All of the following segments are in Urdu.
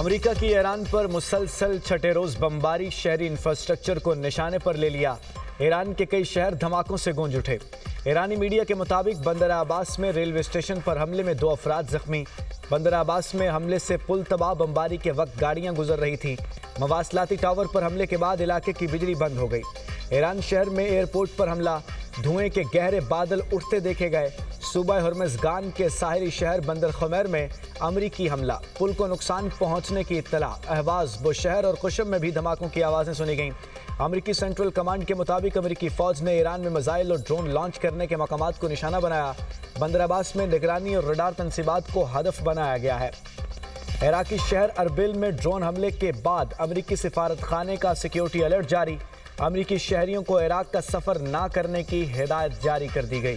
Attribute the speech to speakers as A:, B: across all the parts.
A: امریکہ کی ایران پر مسلسل چھٹے روز بمباری شہری انفراسٹرکچر کو نشانے پر لے لیا۔ ایران کے کئی شہر دھماکوں سے گونج اٹھے۔ ایرانی میڈیا کے مطابق بندر عباس میں ریلوے اسٹیشن پر حملے میں 2 افراد زخمی۔ بندر عباس میں حملے سے پل تباہ، بمباری کے وقت گاڑیاں گزر رہی تھیں۔ مواصلاتی ٹاور پر حملے کے بعد علاقے کی بجلی بند ہو گئی۔ ایران شہر میں ایئرپورٹ پر حملہ، دھوئیں کے گہرے بادل اٹھتے دیکھے گئے۔ صوبہ ہرمزگان کے ساحلی شہر بندر خمیر میں امریکی حملہ، پل کو نقصان پہنچنے کی اطلاع۔ اہواز، بوشہر اور قشم میں بھی دھماکوں کی آوازیں سنی گئیں۔ امریکی سینٹرل کمانڈ کے مطابق امریکی فوج نے ایران میں میزائل اور ڈرون لانچ کرنے کے مقامات کو نشانہ بنایا۔ بندر عباس میں نگرانی اور ریڈار تنصیبات کو ہدف بنایا گیا ہے۔ عراقی شہر اربل میں ڈرون حملے کے بعد امریکی سفارت خانے کا سیکیورٹی الرٹ جاری۔ امریکی شہریوں کو عراق کا سفر نہ کرنے کی ہدایت جاری کر دی گئی۔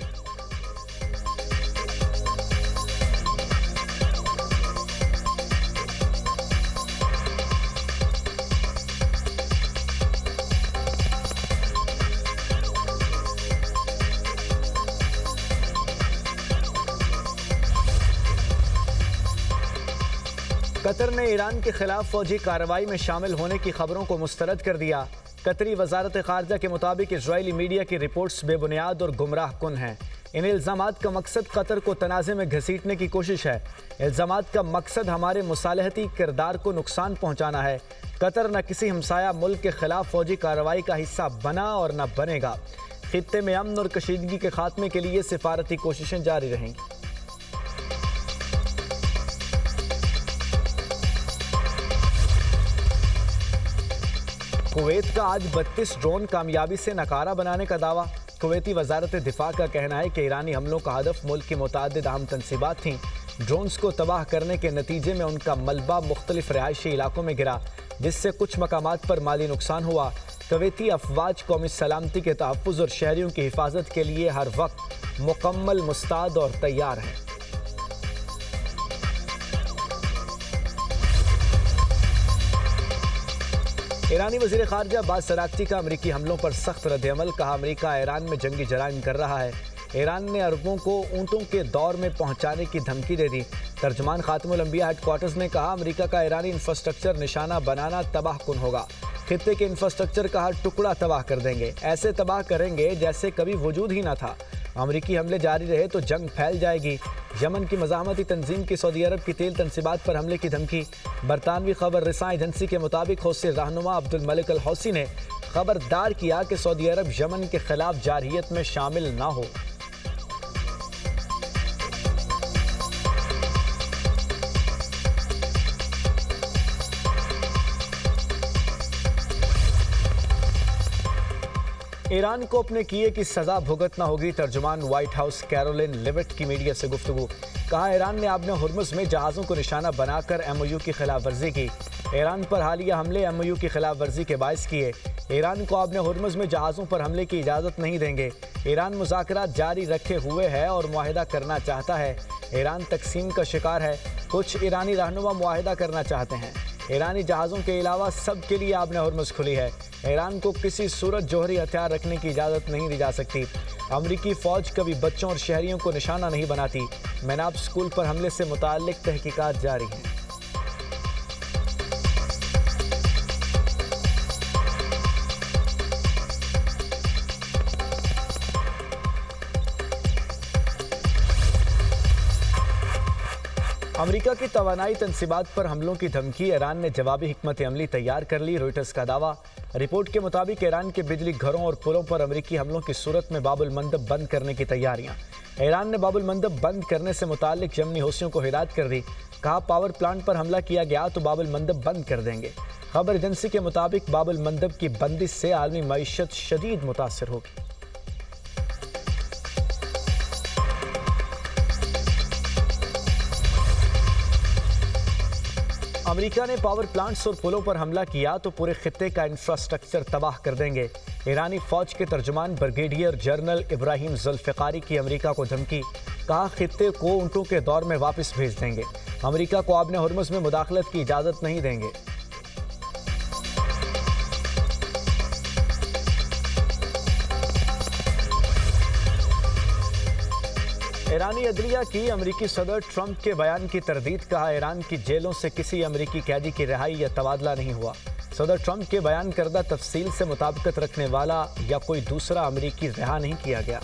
A: قطر نے ایران کے خلاف فوجی کارروائی میں شامل ہونے کی خبروں کو مسترد کر دیا۔ قطری وزارت خارجہ کے مطابق اسرائیلی میڈیا کی رپورٹس بے بنیاد اور گمراہ کن ہیں۔ ان الزامات کا مقصد قطر کو تنازع میں گھسیٹنے کی کوشش ہے۔ الزامات کا مقصد ہمارے مصالحتی کردار کو نقصان پہنچانا ہے۔ قطر نہ کسی ہمسایہ ملک کے خلاف فوجی کارروائی کا حصہ بنا اور نہ بنے گا۔ خطے میں امن اور کشیدگی کے خاتمے کے لیے سفارتی کوششیں جاری رہیں گی۔ کویت کا آج 32 ڈرون کامیابی سے ناکارہ بنانے کا دعویٰ۔ کویتی وزارت دفاع کا کہنا ہے کہ ایرانی حملوں کا ہدف ملک کی متعدد اہم تنصیبات تھیں۔ ڈرونز کو تباہ کرنے کے نتیجے میں ان کا ملبہ مختلف رہائشی علاقوں میں گرا، جس سے کچھ مقامات پر مالی نقصان ہوا۔ کویتی افواج قومی سلامتی کے تحفظ اور شہریوں کی حفاظت کے لیے ہر وقت مکمل مستعد اور تیار ہیں۔ ایرانی وزیر خارجہ عباس اراغچی کا امریکی حملوں پر سخت رد عمل، کہا امریکہ ایران میں جنگی جرائم کر رہا ہے۔ ایران نے عربوں کو اونٹوں کے دور میں پہنچانے کی دھمکی دے دی۔ ترجمان خاتم الانبیاء ہیڈ کوارٹرز نے کہا امریکہ کا ایرانی انفراسٹرکچر نشانہ بنانا تباہ کن ہوگا۔ خطے کے انفراسٹرکچر کا ہر ٹکڑا تباہ کر دیں گے، ایسے تباہ کریں گے جیسے کبھی وجود ہی نہ تھا۔ امریکی حملے جاری رہے تو جنگ پھیل جائے گی۔ یمن کی مزاحمتی تنظیم کی سعودی عرب کی تیل تنصیبات پر حملے کی دھمکی۔ برطانوی خبر رساں ایجنسی کے مطابق حوثی رہنما عبد الملک الحوثی نے خبردار کیا کہ سعودی عرب یمن کے خلاف جارحیت میں شامل نہ ہو۔ ایران کو اپنے کیے کی سزا بھگتنا ہوگی، ترجمان وائٹ ہاؤس کیرولین لیوٹ کی میڈیا سے گفتگو۔ کہا ایران نے آبِ ہرمز میں جہازوں کو نشانہ بنا کر ایم او یو کی خلاف ورزی کی۔ ایران پر حالیہ حملے ایم او یو کی خلاف ورزی کے باعث کیے۔ ایران کو آبِ ہرمز میں جہازوں پر حملے کی اجازت نہیں دیں گے۔ ایران مذاکرات جاری رکھے ہوئے ہے اور معاہدہ کرنا چاہتا ہے۔ ایران تقسیم کا شکار ہے۔ کچھ ایرانی رہنما معاہدہ کرنا چاہتے ہیں۔ ایرانی جہازوں کے علاوہ سب کے لیے آبِ ہرمز کھلی ہے۔ ایران کو کسی صورت جوہری ہتھیار رکھنے کی اجازت نہیں دی جا سکتی۔ امریکی فوج کبھی بچوں اور شہریوں کو نشانہ نہیں بناتی۔ میناب اسکول پر حملے سے متعلق تحقیقات جاری ہیں۔ امریکہ کی توانائی تنصیبات پر حملوں کی دھمکی، ایران نے جوابی حکمت عملی تیار کر لی، روئٹرز کا دعویٰ۔ رپورٹ کے مطابق ایران کے بجلی گھروں اور پلوں پر امریکی حملوں کی صورت میں باب المندب بند کرنے کی تیاریاں۔ ایران نے باب المندب بند کرنے سے متعلق یمنی حوثیوں کو ہدایت کر دی۔ کہا پاور پلانٹ پر حملہ کیا گیا تو باب المندب بند کر دیں گے۔ خبر ایجنسی کے مطابق باب المندب کی بندش سے عالمی معیشت شدید متاثر ہوگی۔ امریکہ نے پاور پلانٹس اور پلوں پر حملہ کیا تو پورے خطے کا انفراسٹرکچر تباہ کر دیں گے۔ ایرانی فوج کے ترجمان بریگیڈیئر جنرل ابراہیم ذوالفقاری کی امریکہ کو دھمکی۔ کہا خطے کو اونٹوں کے دور میں واپس بھیج دیں گے۔ امریکہ کو آبِ ہرمز میں مداخلت کی اجازت نہیں دیں گے۔ ایرانی عدلیہ کی امریکی صدر ٹرمپ کے بیان کی تردید، کہا ایران کی جیلوں سے کسی امریکی قیدی کی رہائی یا تبادلہ نہیں ہوا۔ صدر ٹرمپ کے بیان کردہ تفصیل سے مطابقت رکھنے والا یا کوئی دوسرا امریکی رہا نہیں کیا گیا۔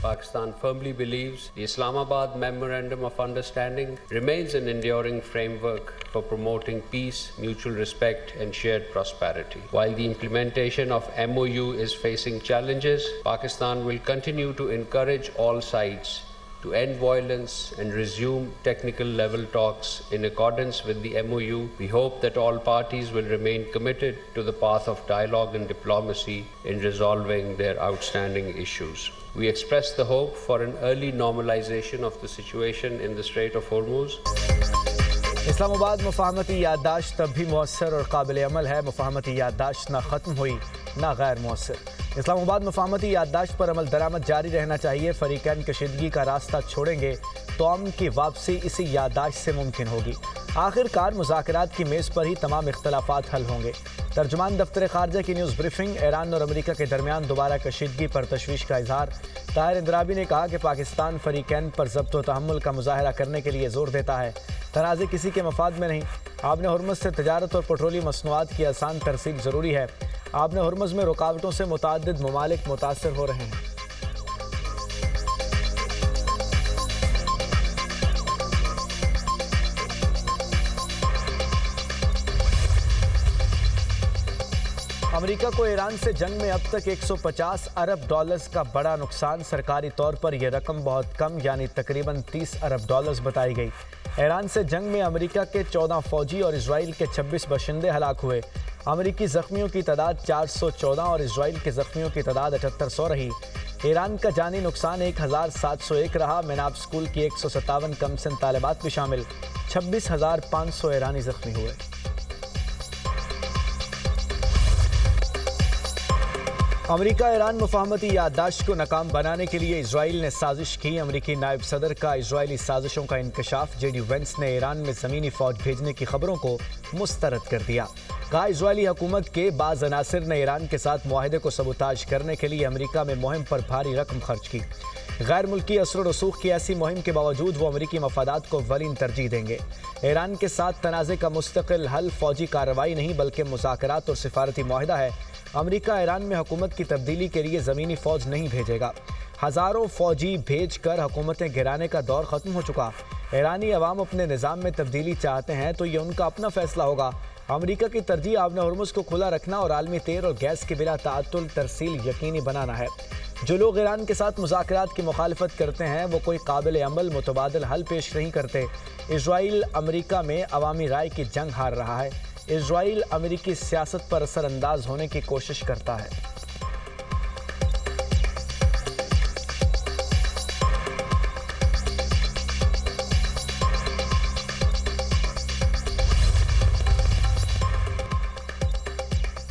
B: Pakistan firmly believes the Islamabad Memorandum of Understanding remains an enduring framework for promoting peace, mutual respect, and shared prosperity. While the implementation of MOU is facing challenges, Pakistan will continue to encourage all sides to end violence and resume technical level talks in accordance with the MOU. We hope that all parties will remain committed to the path of dialogue and diplomacy in resolving their outstanding issues. We express the hope for an early normalization of the situation in the Strait of Hormuz.
A: اسلام آباد مفاہمتی یادداشت اب بھی مؤثر اور قابل عمل ہے۔ مفاہمتی یادداشت نہ ختم ہوئی نہ غیر مؤثر۔ اسلام آباد مفاہمتی یادداشت پر عمل درآمد جاری رہنا چاہیے۔ فریقین کشیدگی کا راستہ چھوڑیں گے تو امن کی واپسی اسی یادداشت سے ممکن ہوگی۔ آخر کار مذاکرات کی میز پر ہی تمام اختلافات حل ہوں گے۔ ترجمان دفتر خارجہ کی نیوز بریفنگ۔ ایران اور امریکہ کے درمیان دوبارہ کشیدگی پر تشویش کا اظہار۔ طاہر اندرابی نے کہا کہ پاکستان فریقین پر ضبط و تحمل کا مظاہرہ کرنے کے لیے زور دیتا ہے، تنازع کسی کے مفاد میں نہیں۔ آبِ ہرمز سے تجارت اور پیٹرولیم مصنوعات کی آسان ترسیل ضروری ہے۔ آبِ ہرمز میں رکاوٹوں سے متعدد ممالک متاثر ہو رہے ہیں۔ امریکہ کو ایران سے جنگ میں اب تک 150 ارب ڈالرز کا بڑا نقصان۔ سرکاری طور پر یہ رقم بہت کم یعنی تقریباً 30 ارب ڈالرز بتائی گئی۔ ایران سے جنگ میں امریکہ کے 14 فوجی اور اسرائیل کے 26 باشندے ہلاک ہوئے۔ امریکی زخمیوں کی تعداد 414 اور اسرائیل کے زخمیوں کی تعداد 7800 رہی۔ ایران کا جانی نقصان 1701 رہا۔ میناب سکول کی 157 کم سن طالبات بھی شامل۔ 26,500 ایرانی زخمی ہوئے۔ امریکہ ایران مفاہمتی یادداشت کو ناکام بنانے کے لیے اسرائیل نے سازش کی۔ امریکی نائب صدر کا اسرائیلی سازشوں کا انکشاف۔ جے ڈی وینس نے ایران میں زمینی فوج بھیجنے کی خبروں کو مسترد کر دیا۔ کہا اسرائیلی حکومت کے بعض عناصر نے ایران کے ساتھ معاہدے کو سبوتاژ کرنے کے لیے امریکہ میں مہم پر بھاری رقم خرچ کی۔ غیر ملکی اثر و رسوخ کی ایسی مہم کے باوجود وہ امریکی مفادات کو اولین ترجیح دیں گے۔ ایران کے ساتھ تنازع کا مستقل حل فوجی کارروائی نہیں بلکہ مذاکرات اور سفارتی معاہدہ ہے۔ امریکہ ایران میں حکومت کی تبدیلی کے لیے زمینی فوج نہیں بھیجے گا۔ ہزاروں فوجی بھیج کر حکومتیں گرانے کا دور ختم ہو چکا۔ ایرانی عوام اپنے نظام میں تبدیلی چاہتے ہیں تو یہ ان کا اپنا فیصلہ ہوگا۔ امریکہ کی ترجیح آبِ ہرمز کو کھلا رکھنا اور عالمی تیل اور گیس کے بلا تعطل ترسیل یقینی بنانا ہے۔ جو لوگ ایران کے ساتھ مذاکرات کی مخالفت کرتے ہیں وہ کوئی قابل عمل متبادل حل پیش نہیں کرتے۔ اسرائیل امریکہ میں عوامی رائے کی جنگ ہار رہا ہے۔ اسرائیل امریکی سیاست پر اثر انداز ہونے کی کوشش کرتا ہے۔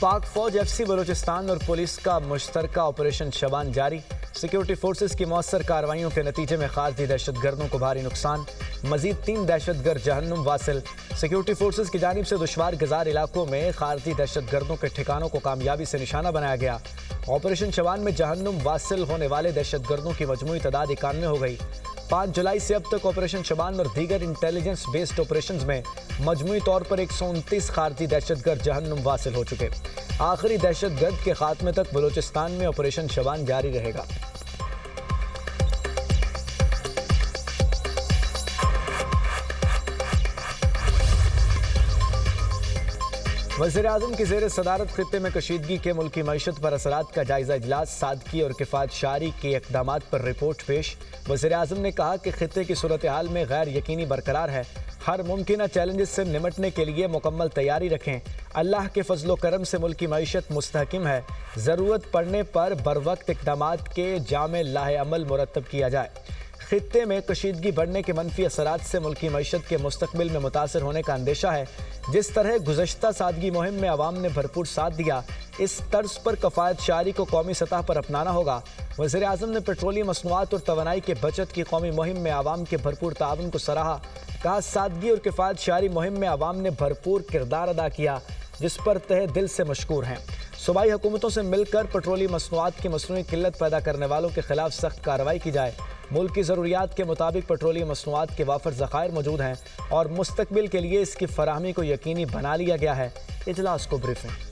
A: پاک فوج ایف سی بلوچستان اور پولیس کا مشترکہ آپریشن شبان جاری۔ سیکیورٹی فورسز کی مؤثر کارروائیوں کے نتیجے میں خارجی دہشت گردوں کو بھاری نقصان۔ مزید 3 دہشت گرد جہنم واصل۔ سیکیورٹی فورسز کی جانب سے دشوار گزار علاقوں میں خارجی دہشت گردوں کے ٹھکانوں کو کامیابی سے نشانہ بنایا گیا۔ آپریشن شبان میں جہنم واصل ہونے والے دہشت گردوں کی مجموعی تعداد 91 ہو گئی۔ 5 جولائی سے اب تک آپریشن شبان اور دیگر انٹیلیجنس بیسڈ آپریشنز میں مجموعی طور پر 129 خارجی دہشت گرد جہنم واصل ہو چکے۔ آخری دہشت گرد کے خاتمے تک بلوچستان میں آپریشن شبان جاری رہے گا۔ وزیراعظم کی زیر صدارت خطے میں کشیدگی کے ملکی معیشت پر اثرات کا جائزہ اجلاس۔ سادگی اور کفایت شعاری کے اقدامات پر رپورٹ پیش۔ وزیراعظم نے کہا کہ خطے کی صورتحال میں غیر یقینی برقرار ہے۔ ہر ممکنہ چیلنجز سے نمٹنے کے لیے مکمل تیاری رکھیں۔ اللہ کے فضل و کرم سے ملکی معیشت مستحکم ہے۔ ضرورت پڑنے پر بروقت اقدامات کے جامع لاہ عمل مرتب کیا جائے۔ خطے میں کشیدگی بڑھنے کے منفی اثرات سے ملکی معیشت کے مستقبل میں متاثر ہونے کا اندیشہ ہے۔ جس طرح گزشتہ سادگی مہم میں عوام نے بھرپور ساتھ دیا، اس طرز پر کفایت شعاری کو قومی سطح پر اپنانا ہوگا۔ وزیراعظم نے پیٹرولیم مصنوعات اور توانائی کے بچت کی قومی مہم میں عوام کے بھرپور تعاون کو سراہا۔ کہا سادگی اور کفایت شعاری مہم میں عوام نے بھرپور کردار ادا کیا۔ جس پر تہہ دل سے مشکور ہیں۔ صوبائی حکومتوں سے مل کر پیٹرولیم مصنوعات کی مصنوعی قلت پیدا کرنے والوں کے خلاف سخت کارروائی کی جائے۔ ملک کی ضروریات کے مطابق پیٹرولیم مصنوعات کے وافر ذخائر موجود ہیں اور مستقبل کے لیے اس کی فراہمی کو یقینی بنا لیا گیا ہے۔ اجلاس کو بریفنگ۔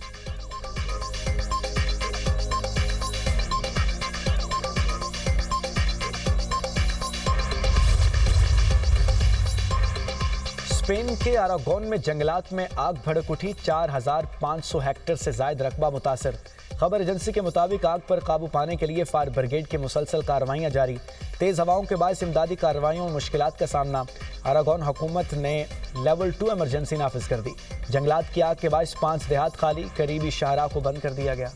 A: اسپین کے اراگون میں جنگلات میں آگ بھڑک اٹھی، 4500 ہیکٹر سے زائد رقبہ متاثر۔ خبر ایجنسی کے مطابق آگ پر قابو پانے کے لیے فائر بریگیڈ کی مسلسل کارروائیاں جاری۔ تیز ہواؤں کے باعث امدادی کارروائیوں میں مشکلات کا سامنا۔ اراگون حکومت نے لیول 2 ایمرجنسی نافذ کر دی۔ جنگلات کی آگ کے باعث 5 دیہات خالی، قریبی شاہراہ کو بند کر دیا گیا۔